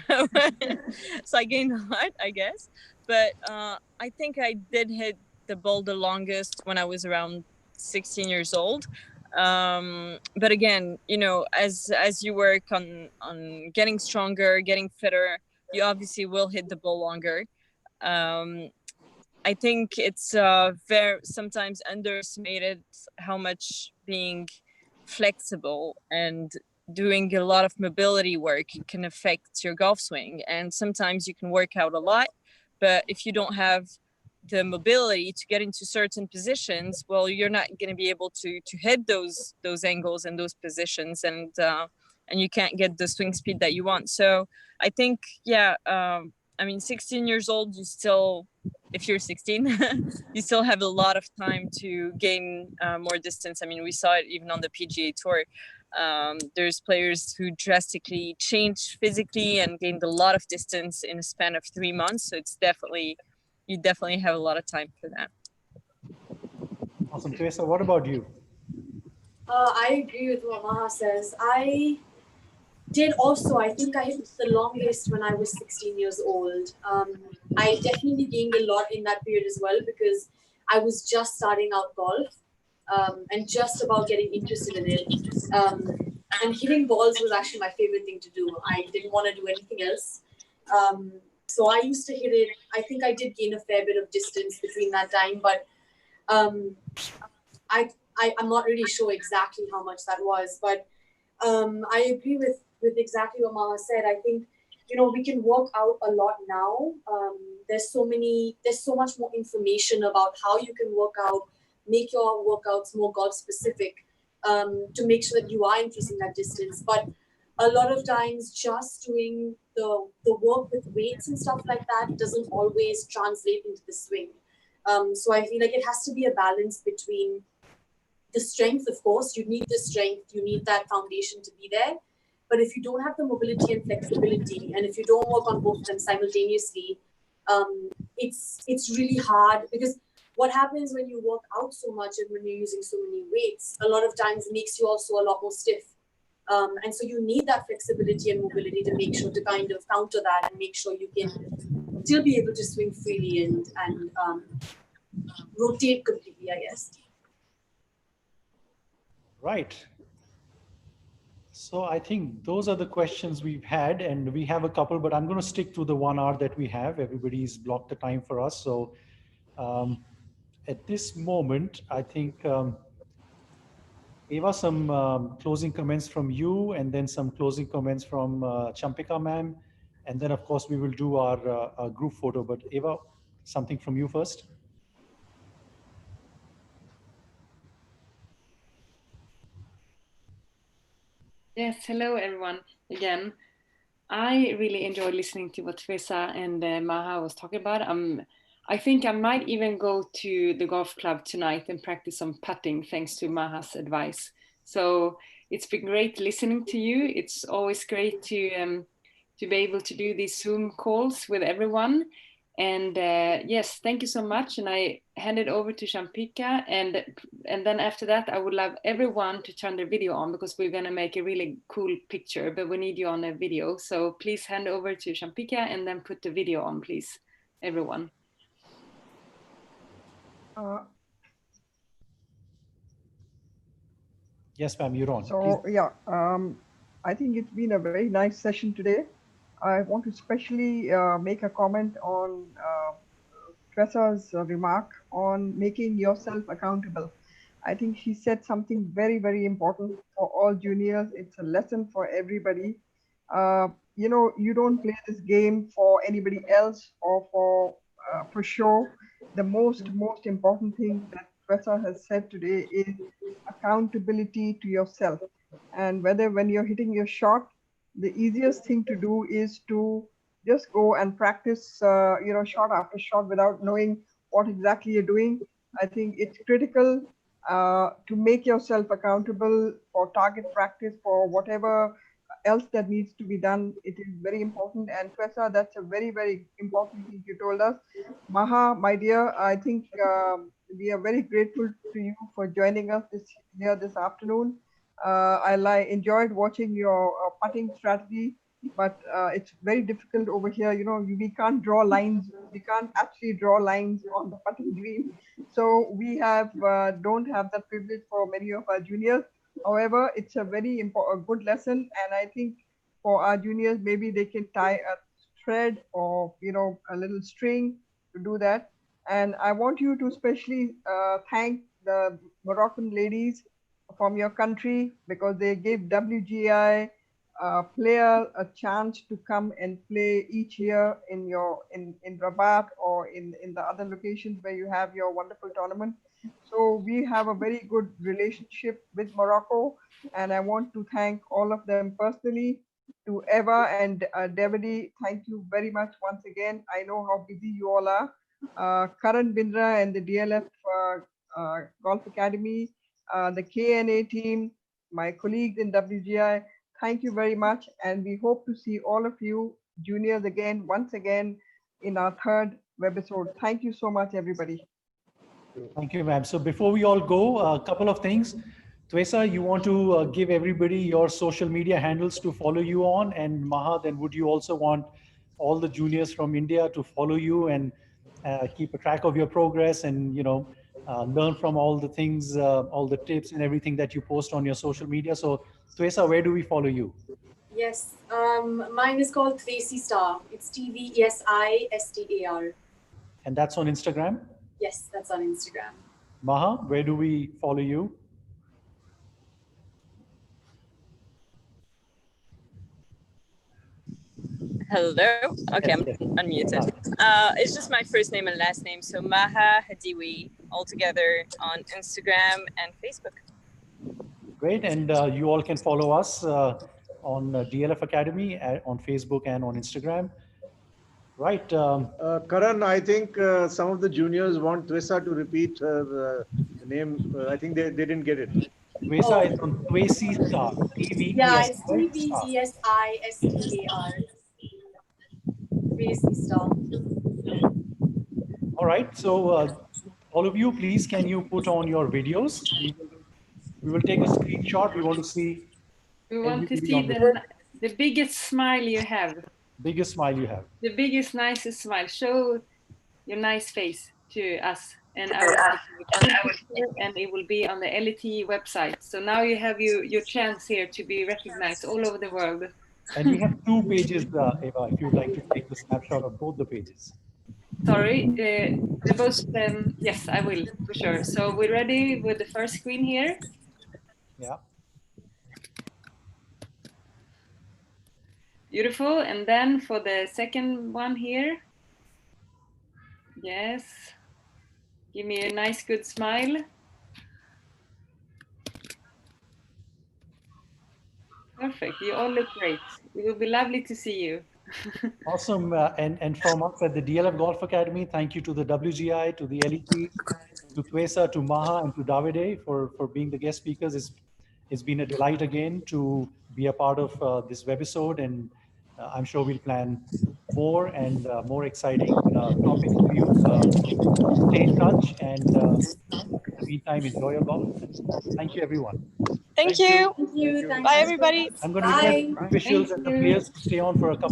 so I gained a lot, I guess. But I think I did hit the ball the longest when I was around 16 years old. But again, you know, as you work on getting stronger, getting fitter, you obviously will hit the ball longer. Um, I think it's very sometimes underestimated how much being flexible and doing a lot of mobility work can affect your golf swing. And sometimes you can work out a lot, but if you don't have the mobility to get into certain positions, well, you're not going to be able to hit those angles and those positions, and you can't get the swing speed that you want. So I think, yeah, I mean, 16 years old, you still, if you're 16, you still have a lot of time to gain more distance. I mean, we saw it even on the PGA Tour. There's players who drastically changed physically and gained a lot of distance in a span of 3 months. So it's definitely, you definitely have a lot of time for that. Awesome. Teresa, what about you? I agree with what Maha says. I did also, I think I hit the longest when I was 16 years old. I definitely gained a lot in that period as well because I was just starting out golf and just about getting interested in it. And hitting balls was actually my favorite thing to do. I didn't want to do anything else. So I used to hit it. I think I did gain a fair bit of distance between that time, but I'm not really sure exactly how much that was. But I agree with exactly what Maha said. I think, you know, we can work out a lot now. There's so much more information about how you can work out, make your workouts more golf specific, to make sure that you are increasing that distance. But a lot of times just doing the work with weights and stuff like that doesn't always translate into the swing. So I feel like it has to be a balance between the strength. Of course, you need the strength, you need that foundation to be there. But if you don't have the mobility and flexibility, and if you don't work on both of them simultaneously, it's really hard, because what happens when you work out so much and when you're using so many weights, a lot of times makes you also a lot more stiff. And so you need that flexibility and mobility to make sure to kind of counter that and make sure you can still be able to swing freely and rotate completely, I guess. Right. So I think those are the questions we've had, and we have a couple, but I'm going to stick to the 1 hour that we have. Everybody's blocked the time for us. So at this moment, I think, Eva, some closing comments from you, and then some closing comments from Champika ma'am. And then, of course, we will do our group photo. But Eva, something from you first. Yes, hello everyone again. I really enjoyed listening to what Teresa and Maha was talking about. I think I might even go to the golf club tonight and practice some putting thanks to Maha's advice. So it's been great listening to you. It's always great to be able to do these Zoom calls with everyone. And yes, thank you so much. And I hand it over to Champika. And then after that, I would love everyone to turn their video on, because we're going to make a really cool picture, but we need you on a video. So please hand over to Champika and then put the video on, please, everyone. Yes, ma'am, you're on. So, Please. yeah, I think it's been a very nice session today. I want to especially make a comment on Teresa's remark on making yourself accountable. I think she said something very, very important for all juniors. It's a lesson for everybody. You know, you don't play this game for anybody else or for show. The most important thing that Teresa has said today is accountability to yourself. And whether when you're hitting your shot, the easiest thing to do is to just go and practice, you know, shot after shot without knowing what exactly you're doing. I think it's critical to make yourself accountable for target practice, for whatever else that needs to be done. It is very important. And Twessa, that's a very, very important thing you told us. Maha, my dear, I think we are very grateful to you for joining us this afternoon. Enjoyed watching your putting strategy, but it's very difficult over here. You know, we can't draw lines. We can't actually draw lines on the putting green. So we don't have that privilege for many of our juniors. However, it's a very important, good lesson, and I think for our juniors, maybe they can tie a thread or a little string to do that. And I want you to especially thank the Moroccan ladies from your country, because they gave WGI player a chance to come and play each year in Rabat or in the other locations where you have your wonderful tournament. So we have a very good relationship with Morocco, and I want to thank all of them personally. To Eva and Devadi, thank you very much once again. I know how busy you all are. Karan Bindra and the DLF Golf Academy, the KNA team, my colleagues in WGI, thank you very much. And we hope to see all of you juniors again, once again, in our third webisode. Thank you so much, everybody. Thank you, ma'am. So before we all go, a couple of things. Twessa, you want to give everybody your social media handles to follow you on, and Maha, then would you also want all the juniors from India to follow you and keep a track of your progress and learn from all the things, all the tips and everything that you post on your social media? So Twessa, where do we follow you? Yes, mine is called Tracy Star. It's TVESISTAR. And that's on Instagram? Yes, that's on Instagram. Maha, where do we follow you? Hello. Okay, Yes, I'm unmuted. It's just my first name and last name. So Maha Hadiwi, all together on Instagram and Facebook. Great. And you all can follow us on DLF Academy on Facebook and on Instagram. Right. Karan, I think some of the juniors want Twessa to repeat her name. I think they didn't get it. Twessa is on Tracy Star. Yeah, it's TVESISTAR. Tracy Star. All right. So all of you, please, can you put on your videos? We will take a screenshot. We want to see. We want to see the biggest smile you have. Biggest smile you have. The biggest, nicest smile. Show your nice face to us, and and it will be on the LET website. So now you have your chance here to be recognized all over the world. And we have 2 pages, Eva, if you'd like to take the snapshot of both the pages. Sorry, the both, yes, I will, for sure. So we're ready with the first screen here. Yeah. Beautiful. And then for the second one here. Yes. Give me a nice, good smile. Perfect. You all look great. It will be lovely to see you. Awesome. And from us at the DLF Golf Academy, thank you to the WGI, to the LET, to Twessa, to Maha, and to Davide for being the guest speakers. It's been a delight again to be a part of this webisode, and I'm sure we'll plan more and more exciting topics for you. Stay in touch, and in the meantime, enjoy your golf. Thank you, everyone. Thank you. Thank you. Bye, everybody. I'm going to request officials and the players to stay on for a couple